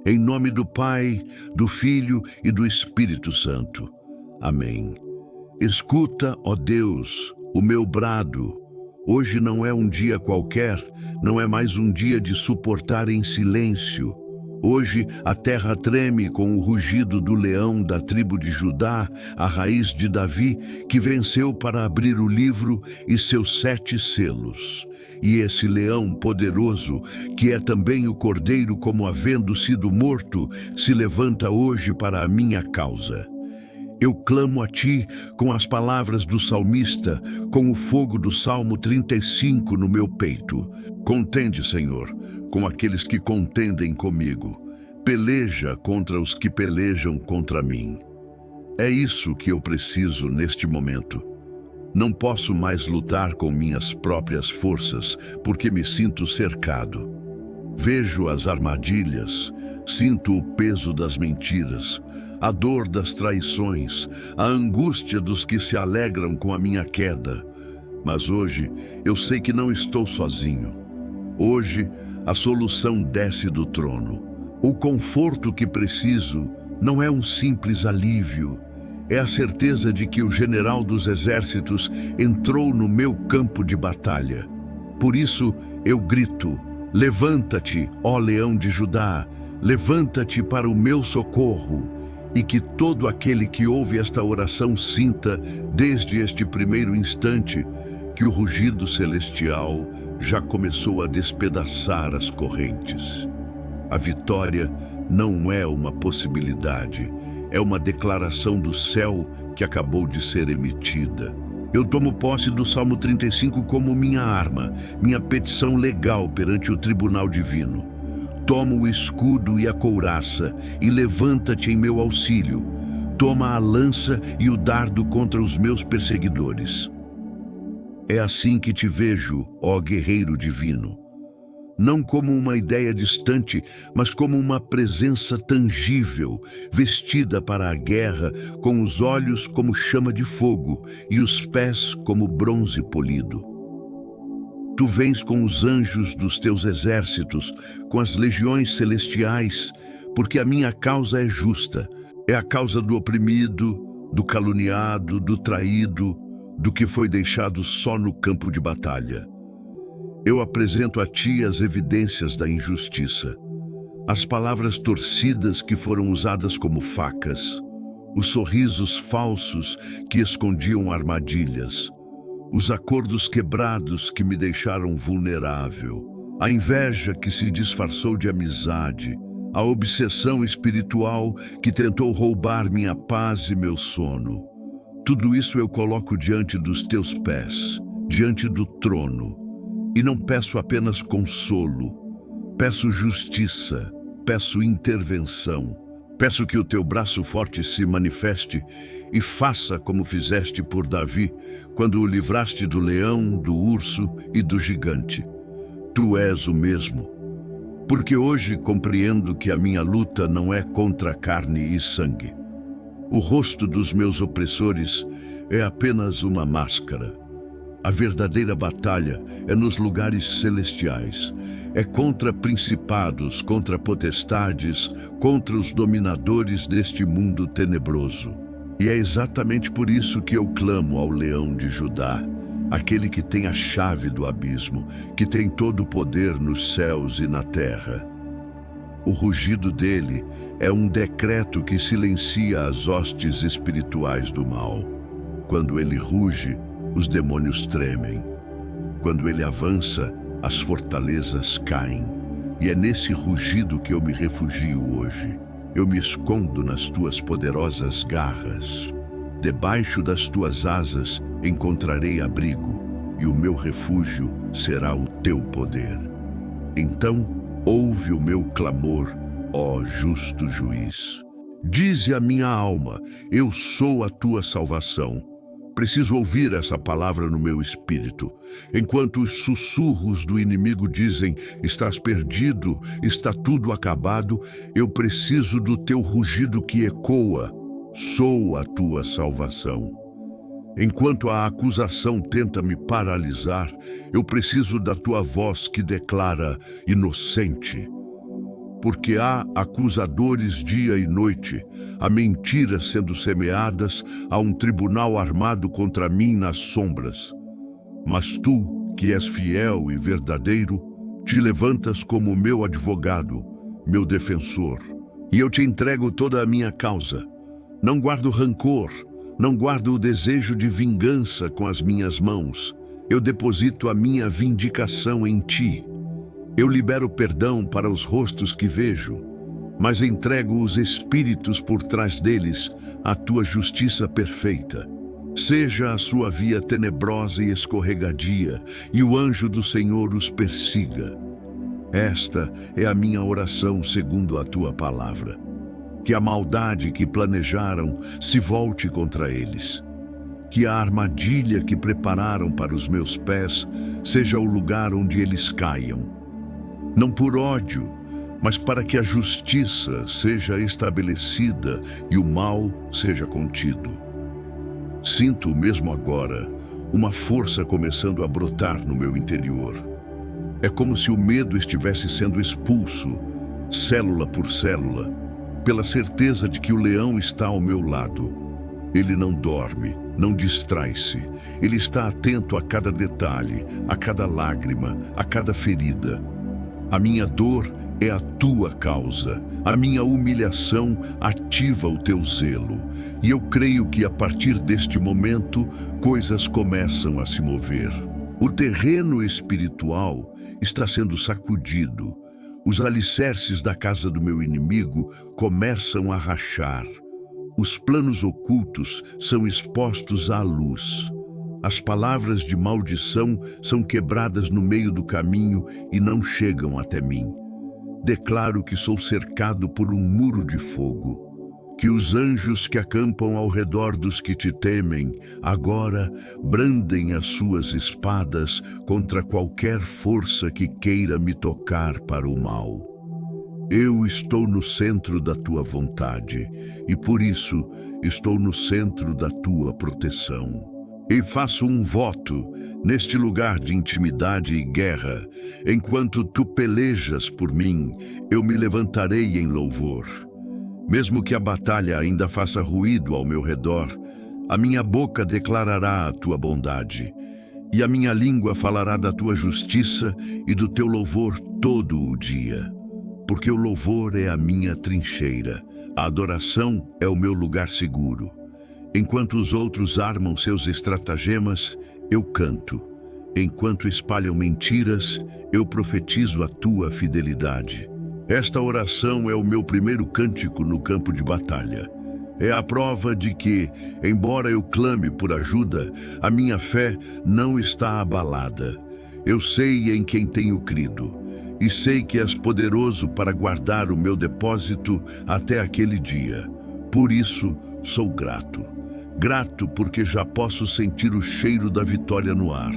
Em nome do Pai, do Filho e do Espírito Santo. Amém. Escuta, ó Deus, o meu brado. Hoje não é um dia qualquer, não é mais um dia de suportar em silêncio. Hoje a terra treme com o rugido do leão da tribo de Judá, a raiz de Davi, que venceu para abrir o livro e seus 7 selos. E esse leão poderoso, que é também o cordeiro como havendo sido morto, se levanta hoje para a minha causa. Eu clamo a ti com as palavras do salmista, com o fogo do Salmo 35 no meu peito. Contende, Senhor, com aqueles que contendem comigo. Peleja contra os que pelejam contra mim. É isso que eu preciso neste momento. Não posso mais lutar com minhas próprias forças, porque me sinto cercado. Vejo as armadilhas, sinto o peso das mentiras, a dor das traições, a angústia dos que se alegram com a minha queda. Mas hoje eu sei que não estou sozinho. Hoje a solução desce do trono. O conforto que preciso não é um simples alívio. É a certeza de que o general dos exércitos entrou no meu campo de batalha. Por isso eu grito: levanta-te, ó leão de Judá, levanta-te para o meu socorro. E que todo aquele que ouve esta oração sinta, desde este primeiro instante, que o rugido celestial já começou a despedaçar as correntes. A vitória não é uma possibilidade, é uma declaração do céu que acabou de ser emitida. Eu tomo posse do Salmo 35 como minha arma, minha petição legal perante o tribunal divino. Toma o escudo e a couraça e levanta-te em meu auxílio. Toma a lança e o dardo contra os meus perseguidores. É assim que te vejo, ó guerreiro divino. Não como uma ideia distante, mas como uma presença tangível, vestida para a guerra, com os olhos como chama de fogo e os pés como bronze polido. Tu vens com os anjos dos teus exércitos, com as legiões celestiais, porque a minha causa é justa. É a causa do oprimido, do caluniado, do traído, do que foi deixado só no campo de batalha. Eu apresento a ti as evidências da injustiça, as palavras torcidas que foram usadas como facas, os sorrisos falsos que escondiam armadilhas, os acordos quebrados que me deixaram vulnerável, a inveja que se disfarçou de amizade, a obsessão espiritual que tentou roubar minha paz e meu sono. Tudo isso eu coloco diante dos teus pés, diante do trono, e não peço apenas consolo, peço justiça, peço intervenção. Peço que o teu braço forte se manifeste e faça como fizeste por Davi, quando o livraste do leão, do urso e do gigante. Tu és o mesmo. Porque hoje compreendo que a minha luta não é contra carne e sangue. O rosto dos meus opressores é apenas uma máscara. A verdadeira batalha é nos lugares celestiais. É contra principados, contra potestades, contra os dominadores deste mundo tenebroso. E é exatamente por isso que eu clamo ao leão de Judá, aquele que tem a chave do abismo, que tem todo o poder nos céus e na terra. O rugido dele é um decreto que silencia as hostes espirituais do mal. Quando ele ruge, os demônios tremem. Quando ele avança, as fortalezas caem. E é nesse rugido que eu me refugio hoje. Eu me escondo nas tuas poderosas garras. Debaixo das tuas asas encontrarei abrigo, e o meu refúgio será o teu poder. Então, ouve o meu clamor, ó justo juiz. Dize à minha alma: eu sou a tua salvação. Preciso ouvir essa palavra no meu espírito. Enquanto os sussurros do inimigo dizem: estás perdido, está tudo acabado, eu preciso do teu rugido que ecoa: sou a tua salvação. Enquanto a acusação tenta me paralisar, eu preciso da tua voz que declara: inocente. porque há acusadores dia e noite, há mentiras sendo semeadas, há um tribunal armado contra mim nas sombras. Mas tu, que és fiel e verdadeiro, te levantas como meu advogado, meu defensor, e eu te entrego toda a minha causa. Não guardo rancor, não guardo o desejo de vingança com as minhas mãos. Eu deposito a minha vindicação em ti. Eu libero perdão para os rostos que vejo, mas entrego os espíritos por trás deles à tua justiça perfeita. Seja a sua via tenebrosa e escorregadia, e o anjo do Senhor os persiga. Esta é a minha oração segundo a tua palavra. Que a maldade que planejaram se volte contra eles. Que a armadilha que prepararam para os meus pés seja o lugar onde eles caiam. Não por ódio, mas para que a justiça seja estabelecida e o mal seja contido. Sinto mesmo agora uma força começando a brotar no meu interior. É como se o medo estivesse sendo expulso, célula por célula, pela certeza de que o leão está ao meu lado. Ele não dorme, não distrai-se. Ele está atento a cada detalhe, a cada lágrima, a cada ferida. A minha dor é a tua causa. A minha humilhação ativa o teu zelo. E eu creio que a partir deste momento, coisas começam a se mover. O terreno espiritual está sendo sacudido. Os alicerces da casa do meu inimigo começam a rachar. Os planos ocultos são expostos à luz. As palavras de maldição são quebradas no meio do caminho e não chegam até mim. Declaro que sou cercado por um muro de fogo. Que os anjos que acampam ao redor dos que te temem, agora brandem as suas espadas contra qualquer força que queira me tocar para o mal. Eu estou no centro da tua vontade e por isso estou no centro da tua proteção. E faço um voto neste lugar de intimidade e guerra. Enquanto tu pelejas por mim, eu me levantarei em louvor. Mesmo que a batalha ainda faça ruído ao meu redor, a minha boca declarará a tua bondade, e a minha língua falará da tua justiça e do teu louvor todo o dia. Porque o louvor é a minha trincheira, a adoração é o meu lugar seguro. Enquanto os outros armam seus estratagemas, eu canto. Enquanto espalham mentiras, eu profetizo a tua fidelidade. Esta oração é o meu primeiro cântico no campo de batalha. É a prova de que, embora eu clame por ajuda, a minha fé não está abalada. Eu sei em quem tenho crido, e sei que és poderoso para guardar o meu depósito até aquele dia. Por isso, sou grato. Grato porque já posso sentir o cheiro da vitória no ar.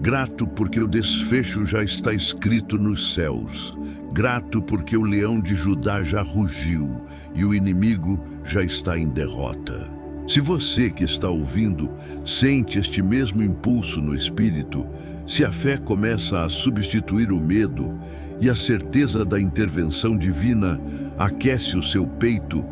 Grato porque o desfecho já está escrito nos céus. Grato porque o leão de Judá já rugiu e o inimigo já está em derrota. Se você que está ouvindo sente este mesmo impulso no espírito, se a fé começa a substituir o medo e a certeza da intervenção divina aquece o seu peito,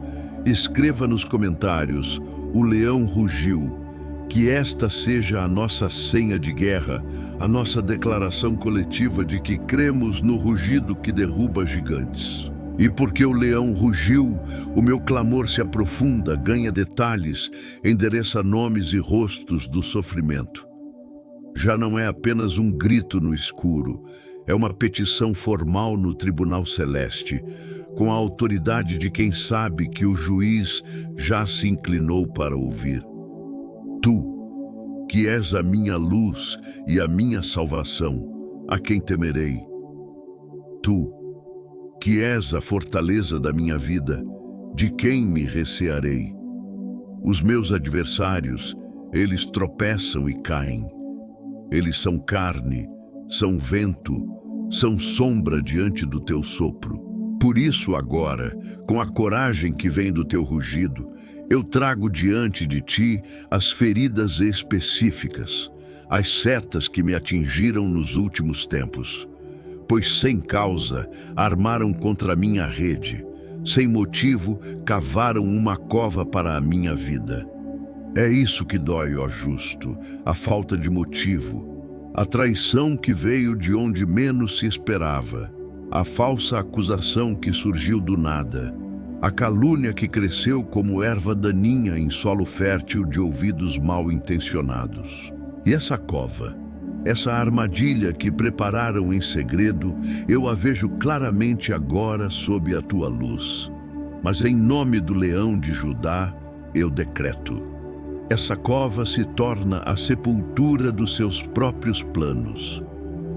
escreva nos comentários: o leão rugiu. Que esta seja a nossa senha de guerra, a nossa declaração coletiva de que cremos no rugido que derruba gigantes. E porque o leão rugiu, o meu clamor se aprofunda, ganha detalhes, endereça nomes e rostos do sofrimento. Já não é apenas um grito no escuro, é uma petição formal no tribunal celeste, com a autoridade de quem sabe que o juiz já se inclinou para ouvir. Tu, que és a minha luz e a minha salvação, a quem temerei? Tu, que és a fortaleza da minha vida, de quem me recearei? Os meus adversários, eles tropeçam e caem. Eles são carne, são vento, são sombra diante do teu sopro. Por isso agora, com a coragem que vem do teu rugido, eu trago diante de ti as feridas específicas, as setas que me atingiram nos últimos tempos. pois sem causa armaram contra mim a rede, sem motivo cavaram uma cova para a minha vida. É isso que dói, ó justo, a falta de motivo, a traição que veio de onde menos se esperava, a falsa acusação que surgiu do nada, a calúnia que cresceu como erva daninha em solo fértil de ouvidos mal intencionados. E essa cova, essa armadilha que prepararam em segredo, eu a vejo claramente agora sob a tua luz. Mas em nome do leão de Judá, eu decreto: essa cova se torna a sepultura dos seus próprios planos.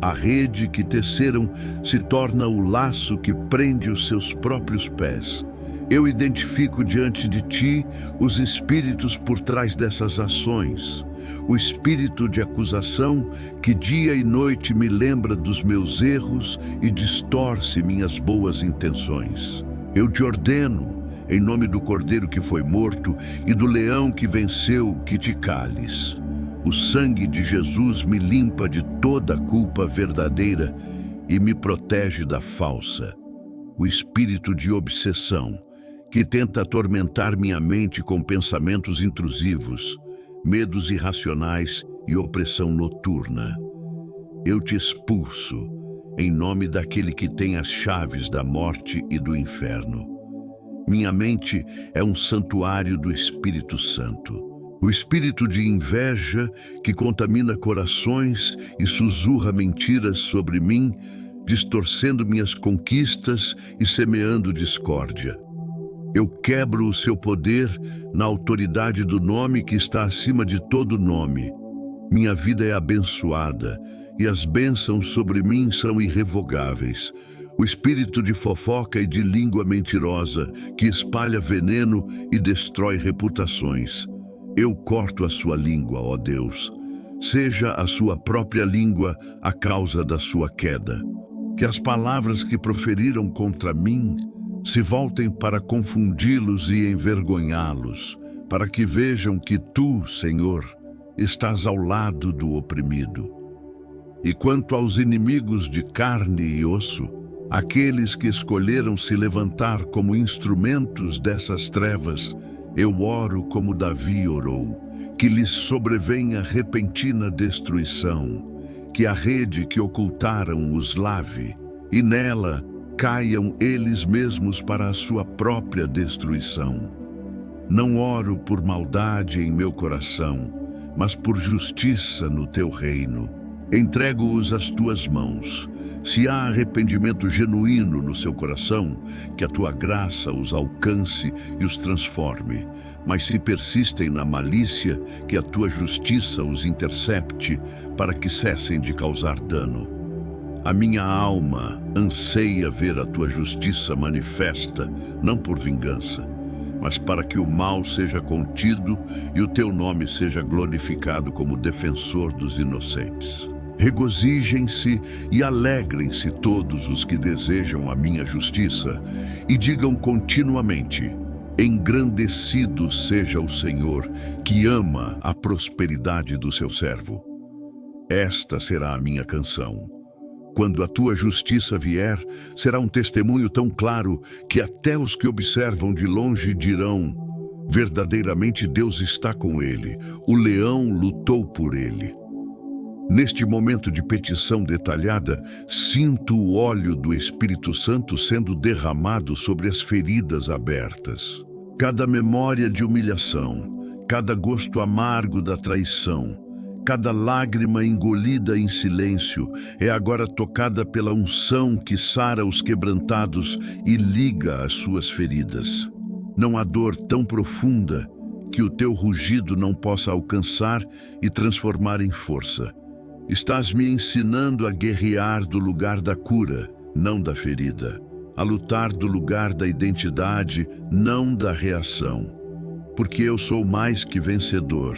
A rede que teceram se torna o laço que prende os seus próprios pés. Eu identifico diante de ti os espíritos por trás dessas ações. O espírito de acusação que dia e noite me lembra dos meus erros e distorce minhas boas intenções. Eu te ordeno, em nome do Cordeiro que foi morto e do leão que venceu, que te cales. O sangue de Jesus me limpa de toda a culpa verdadeira e me protege da falsa. O espírito de obsessão, que tenta atormentar minha mente com pensamentos intrusivos, medos irracionais e opressão noturna. Eu te expulso, em nome daquele que tem as chaves da morte e do inferno. Minha mente é um santuário do Espírito Santo. O espírito de inveja que contamina corações e sussurra mentiras sobre mim, distorcendo minhas conquistas e semeando discórdia. Eu quebro o seu poder na autoridade do nome que está acima de todo nome. Minha vida é abençoada e as bênçãos sobre mim são irrevogáveis. O espírito de fofoca e de língua mentirosa que espalha veneno e destrói reputações. Eu corto a sua língua, ó Deus. Seja a sua própria língua a causa da sua queda. Que as palavras que proferiram contra mim se voltem para confundi-los e envergonhá-los, para que vejam que tu, Senhor, estás ao lado do oprimido. E quanto aos inimigos de carne e osso, aqueles que escolheram se levantar como instrumentos dessas trevas, eu oro como Davi orou, que lhes sobrevenha repentina destruição, que a rede que ocultaram os lave, e nela caiam eles mesmos para a sua própria destruição. Não oro por maldade em meu coração, mas por justiça no teu reino. Entrego-os às tuas mãos. Se há arrependimento genuíno no seu coração, que a tua graça os alcance e os transforme. Mas se persistem na malícia, que a tua justiça os intercepte, para que cessem de causar dano. A minha alma anseia ver a tua justiça manifesta, não por vingança, mas para que o mal seja contido e o teu nome seja glorificado como defensor dos inocentes. Regozijem-se e alegrem-se todos os que desejam a minha justiça, e digam continuamente: engrandecido seja o Senhor, que ama a prosperidade do seu servo. Esta será a minha canção. Quando a tua justiça vier, será um testemunho tão claro que até os que observam de longe dirão: verdadeiramente Deus está com ele, o leão lutou por ele. Neste momento de petição detalhada, sinto o óleo do Espírito Santo sendo derramado sobre as feridas abertas. Cada memória de humilhação, cada gosto amargo da traição, cada lágrima engolida em silêncio é agora tocada pela unção que sara os quebrantados e liga as suas feridas. Não há dor tão profunda que o teu rugido não possa alcançar e transformar em força. Estás me ensinando a guerrear do lugar da cura, não da ferida, a lutar do lugar da identidade, não da reação. Porque eu sou mais que vencedor,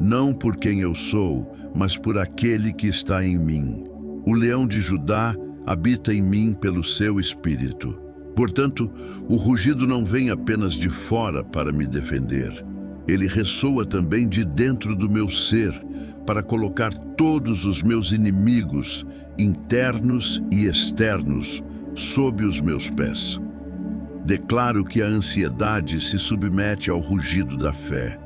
não por quem eu sou, mas por aquele que está em mim. O leão de Judá habita em mim pelo seu espírito. Portanto, o rugido não vem apenas de fora para me defender. Ele ressoa também de dentro do meu ser, para colocar todos os meus inimigos, internos e externos, sob os meus pés. Declaro que a ansiedade se submete ao rugido da fé.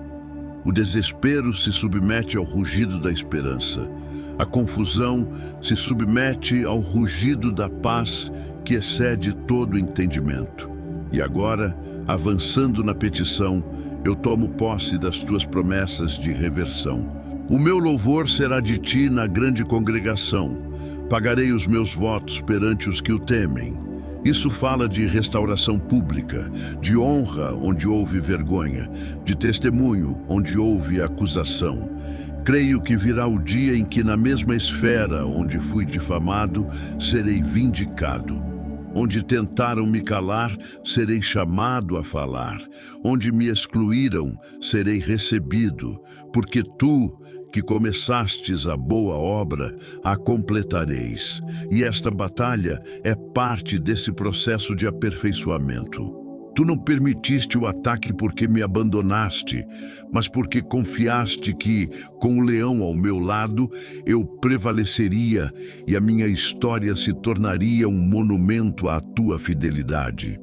O desespero se submete ao rugido da esperança. A confusão se submete ao rugido da paz que excede todo entendimento. E agora, avançando na petição, eu tomo posse das tuas promessas de reversão. O meu louvor será de ti na grande congregação. Pagarei os meus votos perante os que o temem. Isso fala de restauração pública, de honra onde houve vergonha, de testemunho onde houve acusação. Creio que virá o dia em que na mesma esfera onde fui difamado, serei vindicado. Onde tentaram me calar, serei chamado a falar. Onde me excluíram, serei recebido, porque tu, que começastes a boa obra, a completareis. E esta batalha é parte desse processo de aperfeiçoamento. Tu não permitiste o ataque porque me abandonaste, mas porque confiaste que, com o leão ao meu lado, eu prevaleceria e a minha história se tornaria um monumento à tua fidelidade.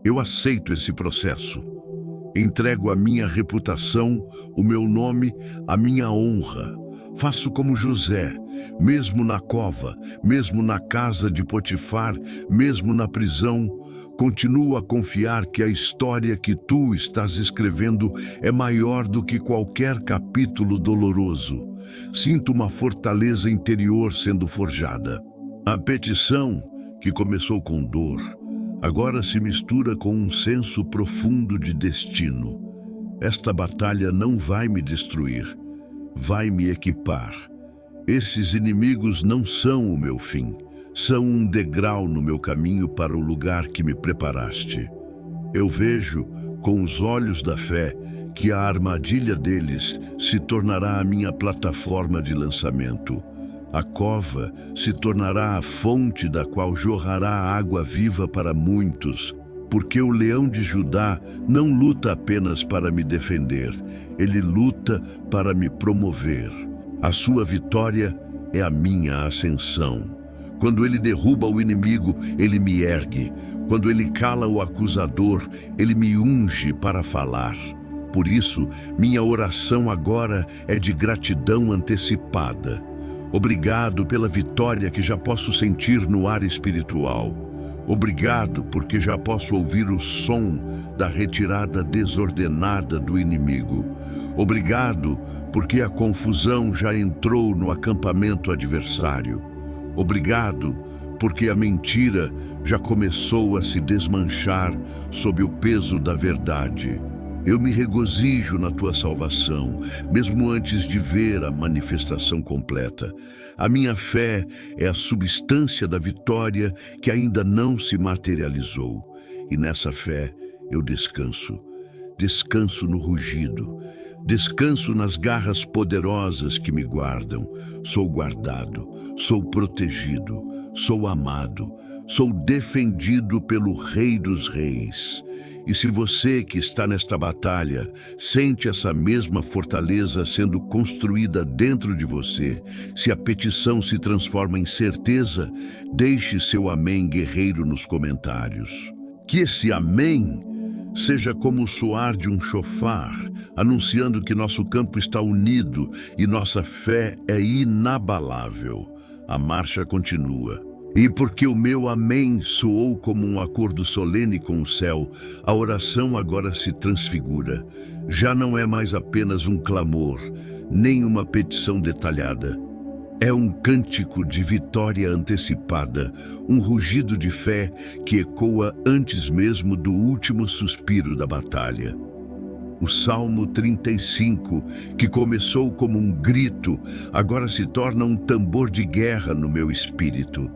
Eu aceito esse processo. Entrego a minha reputação, o meu nome, a minha honra. Faço como José, mesmo na cova, mesmo na casa de Potifar, mesmo na prisão, continuo a confiar que a história que tu estás escrevendo é maior do que qualquer capítulo doloroso. Sinto uma fortaleza interior sendo forjada. A petição, que começou com dor, agora se mistura com um senso profundo de destino. Esta batalha não vai me destruir, vai me equipar. Esses inimigos não são o meu fim, são um degrau no meu caminho para o lugar que me preparaste. Eu vejo, com os olhos da fé, que a armadilha deles se tornará a minha plataforma de lançamento. A cova se tornará a fonte da qual jorrará água viva para muitos, porque o leão de Judá não luta apenas para me defender, ele luta para me promover. A sua vitória é a minha ascensão. Quando ele derruba o inimigo, ele me ergue. Quando ele cala o acusador, ele me unge para falar. Por isso, minha oração agora é de gratidão antecipada. Obrigado pela vitória que já posso sentir no ar espiritual. Obrigado porque já posso ouvir o som da retirada desordenada do inimigo. Obrigado porque a confusão já entrou no acampamento adversário. Obrigado porque a mentira já começou a se desmanchar sob o peso da verdade. Eu me regozijo na tua salvação, mesmo antes de ver a manifestação completa. A minha fé é a substância da vitória que ainda não se materializou. E nessa fé eu descanso. Descanso no rugido. Descanso nas garras poderosas que me guardam. Sou guardado, sou protegido, sou amado, sou defendido pelo Rei dos Reis. E se você que está nesta batalha sente essa mesma fortaleza sendo construída dentro de você, se a petição se transforma em certeza, deixe seu amém guerreiro nos comentários. Que esse amém seja como o soar de um chofar, anunciando que nosso campo está unido e nossa fé é inabalável. A marcha continua. E porque o meu amém soou como um acordo solene com o céu, a oração agora se transfigura. Já não é mais apenas um clamor, nem uma petição detalhada. É um cântico de vitória antecipada, um rugido de fé que ecoa antes mesmo do último suspiro da batalha. O Salmo 35, que começou como um grito, agora se torna um tambor de guerra no meu espírito.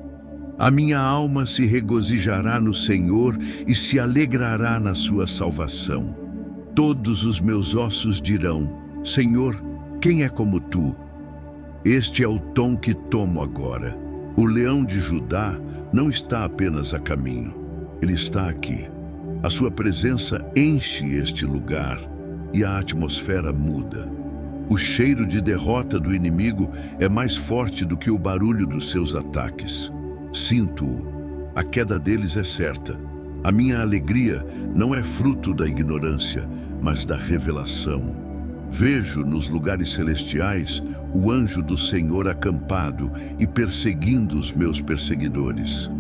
A minha alma se regozijará no Senhor e se alegrará na sua salvação. Todos os meus ossos dirão: Senhor, quem é como tu? Este é o tom que tomo agora. O leão de Judá não está apenas a caminho, ele está aqui. A sua presença enche este lugar e a atmosfera muda. O cheiro de derrota do inimigo é mais forte do que o barulho dos seus ataques. Sinto-o. A queda deles é certa. A minha alegria não é fruto da ignorância, mas da revelação. Vejo nos lugares celestiais o anjo do Senhor acampado e perseguindo os meus perseguidores.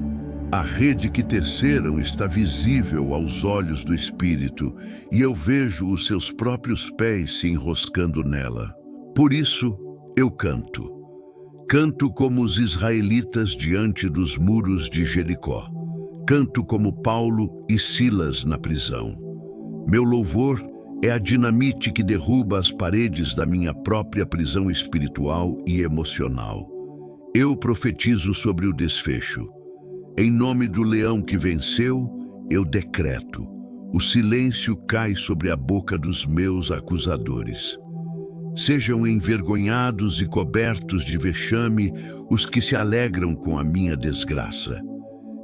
A rede que teceram está visível aos olhos do Espírito, e eu vejo os seus próprios pés se enroscando nela. Por isso, eu canto. Canto como os israelitas diante dos muros de Jericó. Canto como Paulo e Silas na prisão. Meu louvor é a dinamite que derruba as paredes da minha própria prisão espiritual e emocional. Eu profetizo sobre o desfecho. Em nome do leão que venceu, eu decreto: o silêncio cai sobre a boca dos meus acusadores. Sejam envergonhados e cobertos de vexame os que se alegram com a minha desgraça.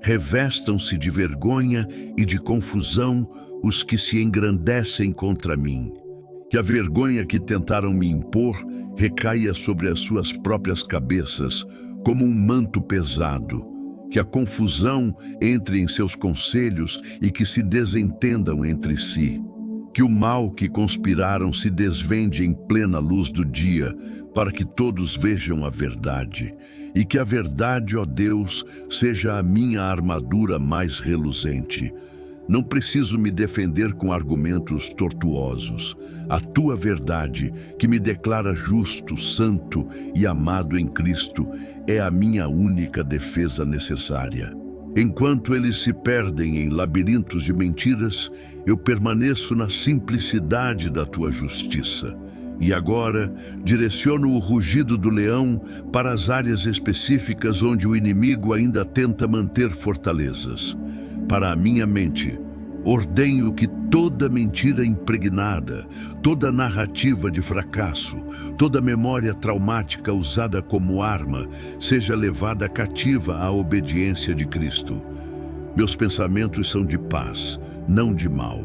Revestam-se de vergonha e de confusão os que se engrandecem contra mim. Que a vergonha que tentaram me impor recaia sobre as suas próprias cabeças como um manto pesado. Que a confusão entre em seus conselhos e que se desentendam entre si. Que o mal que conspiraram se desvende em plena luz do dia, para que todos vejam a verdade. E que a verdade, ó Deus, seja a minha armadura mais reluzente. Não preciso me defender com argumentos tortuosos. A tua verdade, que me declara justo, santo e amado em Cristo, é a minha única defesa necessária. Enquanto eles se perdem em labirintos de mentiras, eu permaneço na simplicidade da tua justiça. E agora, direciono o rugido do leão para as áreas específicas onde o inimigo ainda tenta manter fortalezas. Para a minha mente, ordenho que toda mentira impregnada, toda narrativa de fracasso, toda memória traumática usada como arma, seja levada cativa à obediência de Cristo. Meus pensamentos são de paz, não de mal.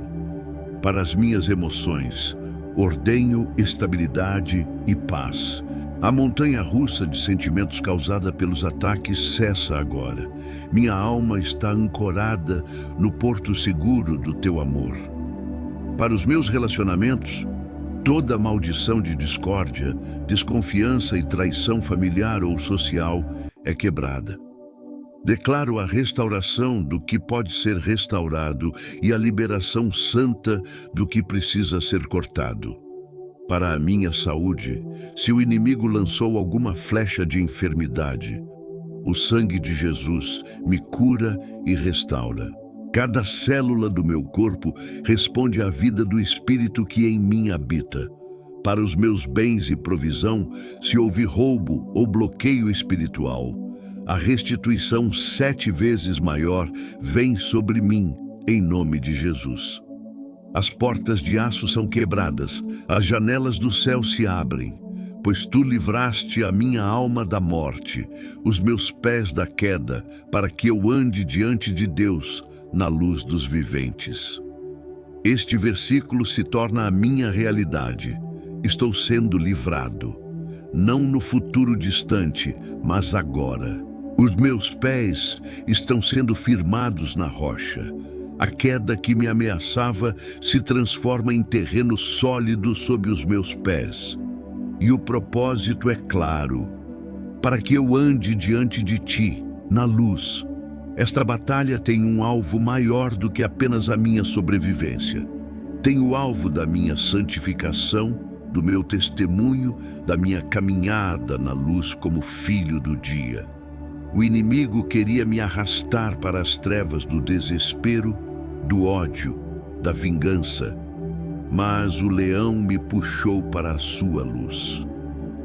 Para as minhas emoções, ordenho estabilidade e paz. A montanha-russa de sentimentos causada pelos ataques cessa agora. Minha alma está ancorada no porto seguro do teu amor. Para os meus relacionamentos, toda maldição de discórdia, desconfiança e traição familiar ou social é quebrada. Declaro a restauração do que pode ser restaurado e a liberação santa do que precisa ser cortado. Para a minha saúde, se o inimigo lançou alguma flecha de enfermidade, o sangue de Jesus me cura e restaura. Cada célula do meu corpo responde à vida do Espírito que em mim habita. Para os meus bens e provisão, se houve roubo ou bloqueio espiritual, a restituição 7 vezes maior vem sobre mim, em nome de Jesus. As portas de aço são quebradas, as janelas do céu se abrem, pois tu livraste a minha alma da morte, os meus pés da queda, para que eu ande diante de Deus, na luz dos viventes. Este versículo se torna a minha realidade. Estou sendo livrado, não no futuro distante, mas agora. Os meus pés estão sendo firmados na rocha. A queda que me ameaçava se transforma em terreno sólido sob os meus pés. E o propósito é claro, para que eu ande diante de ti, na luz. Esta batalha tem um alvo maior do que apenas a minha sobrevivência. Tem o alvo da minha santificação, do meu testemunho, da minha caminhada na luz como filho do dia. O inimigo queria me arrastar para as trevas do desespero, do ódio, da vingança, mas o leão me puxou para a sua luz.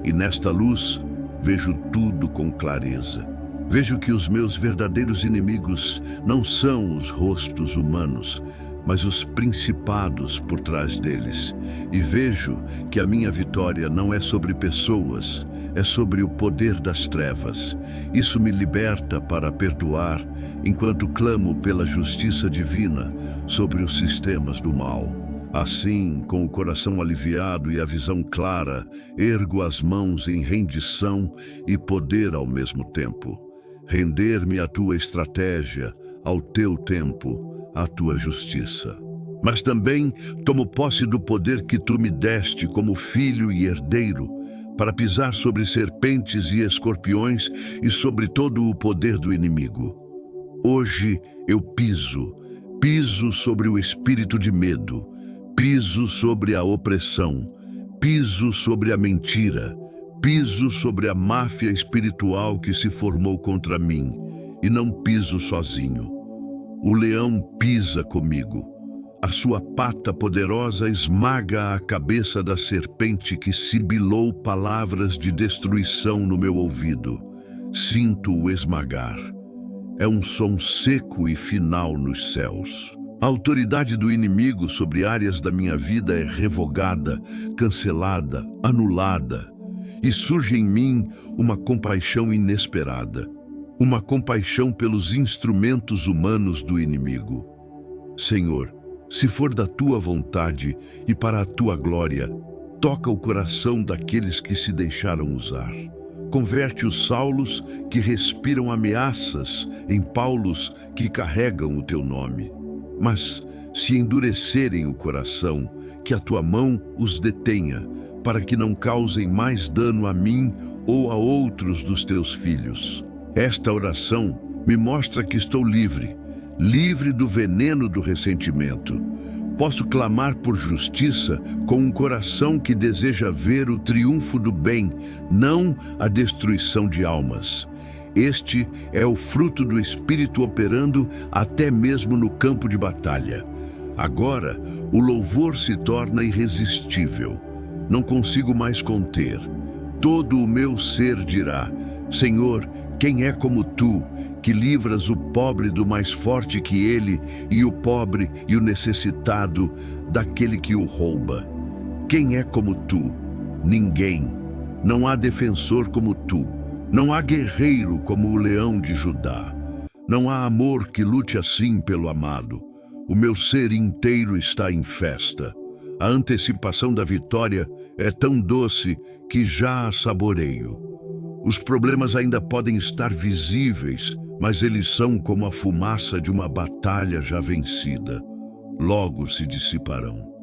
E nesta luz vejo tudo com clareza. Vejo que os meus verdadeiros inimigos não são os rostos humanos, mas os principados por trás deles. E vejo que a minha vitória não é sobre pessoas, é sobre o poder das trevas. Isso me liberta para perdoar, enquanto clamo pela justiça divina sobre os sistemas do mal. Assim, com o coração aliviado e a visão clara, ergo as mãos em rendição e poder ao mesmo tempo. Render-me à tua estratégia, ao teu tempo, à tua justiça. Mas também tomo posse do poder que tu me deste como filho e herdeiro, para pisar sobre serpentes e escorpiões e sobre todo o poder do inimigo. Hoje eu piso sobre o espírito de medo, piso sobre a opressão, piso sobre a mentira, piso sobre a máfia espiritual que se formou contra mim, e não piso sozinho. O leão pisa comigo. A sua pata poderosa esmaga a cabeça da serpente que sibilou palavras de destruição no meu ouvido. Sinto-o esmagar. É um som seco e final nos céus. A autoridade do inimigo sobre áreas da minha vida é revogada, cancelada, anulada. E surge em mim uma compaixão inesperada. Uma compaixão pelos instrumentos humanos do inimigo. Senhor, se for da tua vontade e para a tua glória, toca o coração daqueles que se deixaram usar. Converte os Saulos que respiram ameaças em Paulos que carregam o teu nome. Mas, se endurecerem o coração, que a tua mão os detenha, para que não causem mais dano a mim ou a outros dos teus filhos. Esta oração me mostra que estou livre do veneno do ressentimento. Posso clamar por justiça com um coração que deseja ver o triunfo do bem, não a destruição de almas. Este é o fruto do Espírito operando até mesmo no campo de batalha. Agora, o louvor se torna irresistível. Não consigo mais conter. Todo o meu ser dirá: Senhor, quem é como tu, que livras o pobre do mais forte que ele, e o pobre e o necessitado daquele que o rouba? Quem é como tu? Ninguém. Não há defensor como tu. Não há guerreiro como o leão de Judá. Não há amor que lute assim pelo amado. O meu ser inteiro está em festa. A antecipação da vitória é tão doce que já a saboreio. Os problemas ainda podem estar visíveis, mas eles são como a fumaça de uma batalha já vencida. Logo se dissiparão.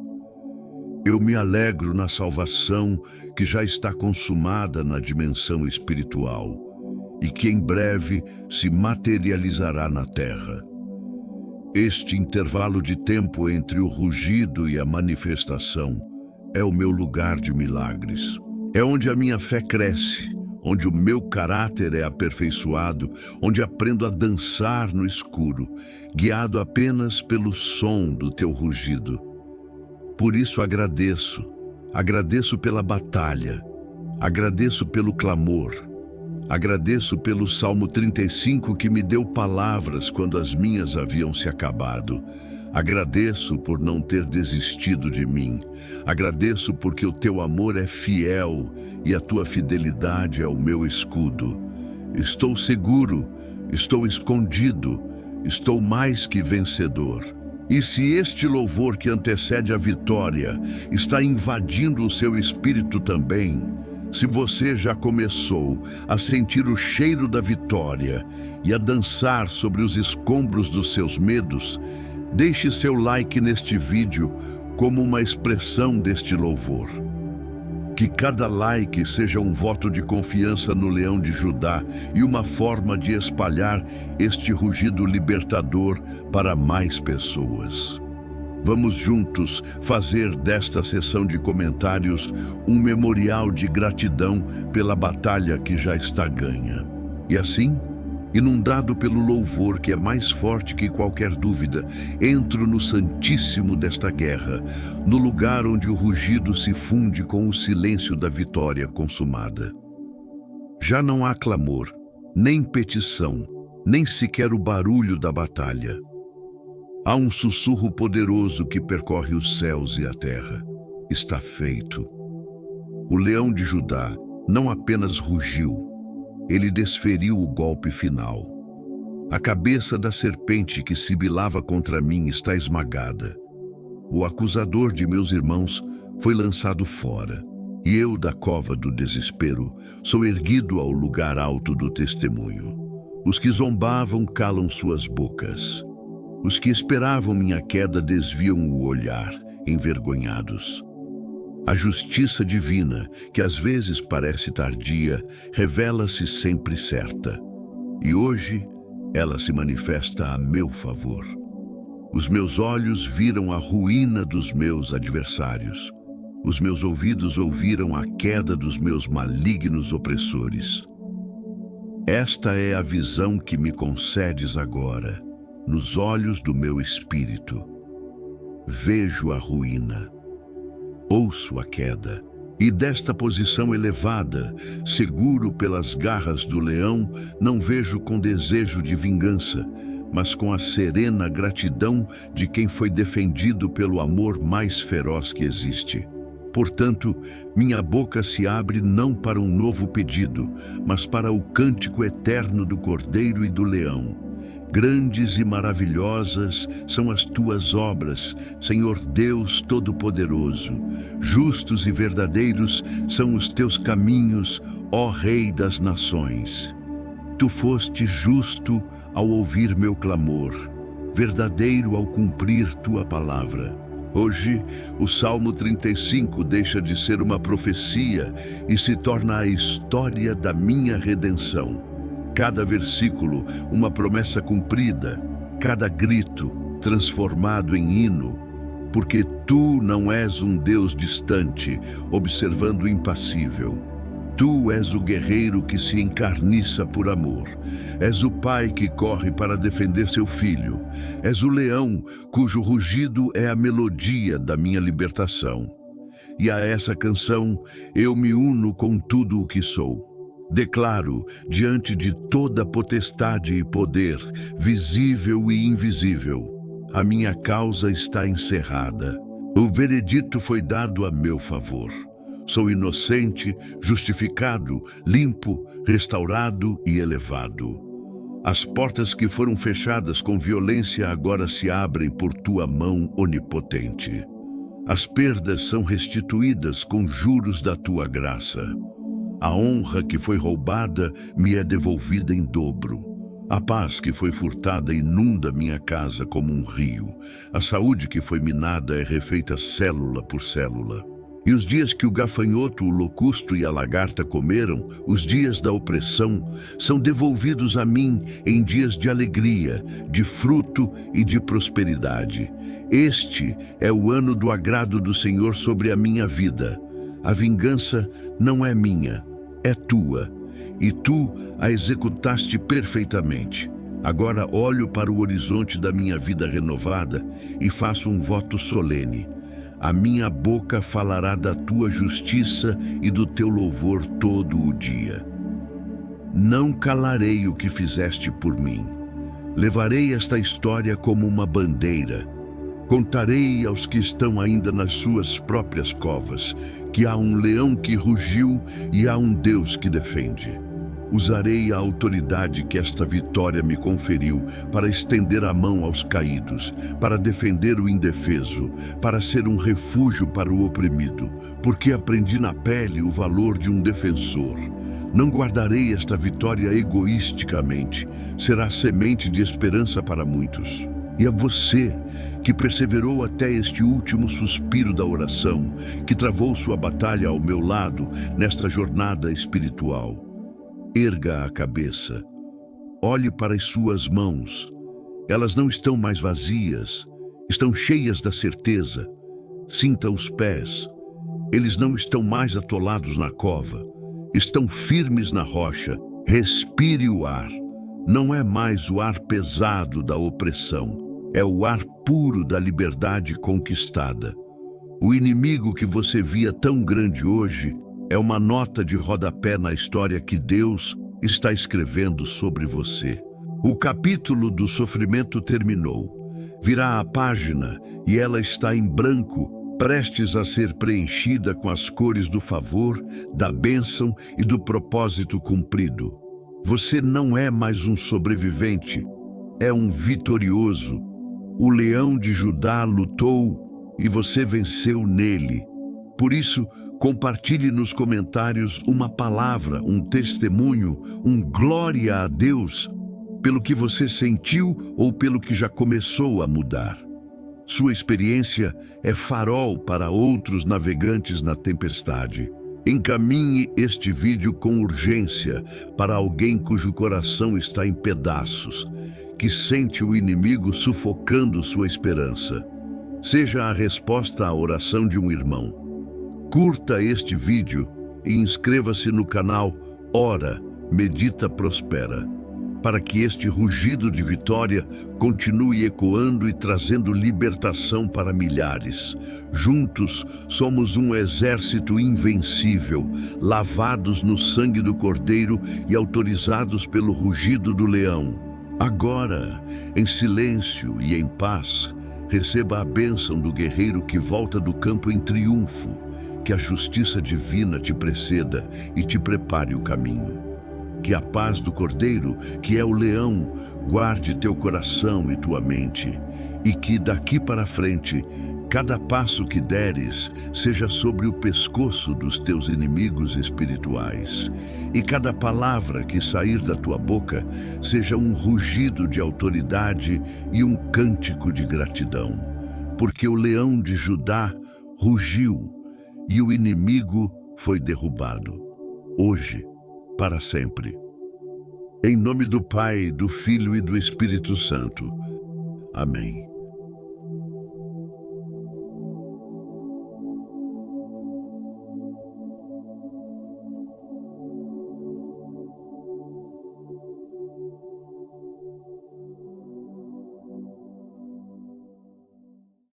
Eu me alegro na salvação que já está consumada na dimensão espiritual e que em breve se materializará na terra. Este intervalo de tempo entre o rugido e a manifestação é o meu lugar de milagres. É onde a minha fé cresce, onde o meu caráter é aperfeiçoado, onde aprendo a dançar no escuro, guiado apenas pelo som do teu rugido. Por isso agradeço pela batalha, agradeço pelo clamor, agradeço pelo Salmo 35 que me deu palavras quando as minhas haviam se acabado. Agradeço por não ter desistido de mim. Agradeço porque o teu amor é fiel e a tua fidelidade é o meu escudo. Estou seguro, estou escondido, estou mais que vencedor. E se este louvor que antecede a vitória está invadindo o seu espírito também, se você já começou a sentir o cheiro da vitória e a dançar sobre os escombros dos seus medos, deixe seu like neste vídeo como uma expressão deste louvor. Que cada like seja um voto de confiança no Leão de Judá e uma forma de espalhar este rugido libertador para mais pessoas. Vamos juntos fazer desta sessão de comentários um memorial de gratidão pela batalha que já está ganha. E assim, inundado pelo louvor que é mais forte que qualquer dúvida, entro no santíssimo desta guerra, no lugar onde o rugido se funde com o silêncio da vitória consumada. Já não há clamor, nem petição, nem sequer o barulho da batalha. Há um sussurro poderoso que percorre os céus e a terra. Está feito. O leão de Judá não apenas rugiu, ele desferiu o golpe final. A cabeça da serpente que sibilava contra mim está esmagada. o acusador de meus irmãos, foi lançado fora. E eu, da cova do desespero, sou erguido ao lugar alto do testemunho. Os que zombavam calam suas bocas. Os que esperavam minha queda desviam o olhar, envergonhados. A justiça divina, que às vezes parece tardia, revela-se sempre certa. E hoje, ela se manifesta a meu favor. Os meus olhos viram a ruína dos meus adversários. Os meus ouvidos ouviram a queda dos meus malignos opressores. Esta é a visão que me concedes agora, nos olhos do meu espírito. Vejo a ruína, ouço a queda, e desta posição elevada, seguro pelas garras do leão, não vejo com desejo de vingança, mas com a serena gratidão de quem foi defendido pelo amor mais feroz que existe. Portanto, minha boca se abre não para um novo pedido, mas para o cântico eterno do Cordeiro e do Leão. Grandes e maravilhosas são as tuas obras, Senhor Deus Todo-Poderoso. Justos e verdadeiros são os teus caminhos, ó Rei das Nações. Tu foste justo ao ouvir meu clamor, verdadeiro ao cumprir tua palavra. Hoje, o Salmo 35 deixa de ser uma profecia e se torna a história da minha redenção. Cada versículo, uma promessa cumprida, cada grito transformado em hino, porque tu não és um Deus distante, observando o impassível. Tu és o guerreiro que se encarniça por amor. És o pai que corre para defender seu filho. És o leão cujo rugido é a melodia da minha libertação. E a essa canção eu me uno com tudo o que sou. Declaro, diante de toda potestade e poder, visível e invisível, a minha causa está encerrada. O veredito foi dado a meu favor. Sou inocente, justificado, limpo, restaurado e elevado. As portas que foram fechadas com violência agora se abrem por tua mão onipotente. As perdas são restituídas com juros da tua graça. A honra que foi roubada me é devolvida em dobro. A paz que foi furtada inunda minha casa como um rio. A saúde que foi minada é refeita célula por célula. E os dias que o gafanhoto, o locusto e a lagarta comeram, os dias da opressão, são devolvidos a mim em dias de alegria, de fruto e de prosperidade. Este é o ano do agrado do Senhor sobre a minha vida. A vingança não é minha, é tua, e tu a executaste perfeitamente. Agora olho para o horizonte da minha vida renovada e faço um voto solene. A minha boca falará da tua justiça e do teu louvor todo o dia. Não calarei o que fizeste por mim. Levarei esta história como uma bandeira. Contarei aos que estão ainda nas suas próprias covas que há um leão que rugiu e há um Deus que defende. Usarei a autoridade que esta vitória me conferiu para estender a mão aos caídos, para defender o indefeso, para ser um refúgio para o oprimido, porque aprendi na pele o valor de um defensor. Não guardarei esta vitória egoisticamente, será semente de esperança para muitos. E a você, que perseverou até este último suspiro da oração, que travou sua batalha ao meu lado nesta jornada espiritual. Erga a cabeça, olhe para as suas mãos. Elas não estão mais vazias, estão cheias da certeza. Sinta os pés, eles não estão mais atolados na cova, estão firmes na rocha. Respire o ar, não é mais o ar pesado da opressão, é o ar puro da liberdade conquistada. O inimigo que você via tão grande hoje é uma nota de rodapé na história que Deus está escrevendo sobre você. O capítulo do sofrimento terminou. Virá a página e ela está em branco, prestes a ser preenchida com as cores do favor, da bênção e do propósito cumprido. Você não é mais um sobrevivente, é um vitorioso. O leão de Judá lutou e você venceu nele. Por isso, compartilhe nos comentários uma palavra, um testemunho, um glória a Deus, pelo que você sentiu ou pelo que já começou a mudar. Sua experiência é farol para outros navegantes na tempestade. Encaminhe este vídeo com urgência para alguém cujo coração está em pedaços, que sente o inimigo sufocando sua esperança. Seja a resposta à oração de um irmão. Curta este vídeo e inscreva-se no canal Ora, Medita, Prospera, para que este rugido de vitória continue ecoando e trazendo libertação para milhares. Juntos, somos um exército invencível, lavados no sangue do Cordeiro e autorizados pelo rugido do leão. Agora, em silêncio e em paz, receba a bênção do guerreiro que volta do campo em triunfo. Que a justiça divina te preceda e te prepare o caminho. Que a paz do Cordeiro, que é o leão, guarde teu coração e tua mente, e que daqui para frente, cada passo que deres seja sobre o pescoço dos teus inimigos espirituais, e cada palavra que sair da tua boca seja um rugido de autoridade e um cântico de gratidão, porque o leão de Judá rugiu e o inimigo foi derrubado, hoje, para sempre. Em nome do Pai, do Filho e do Espírito Santo. Amém.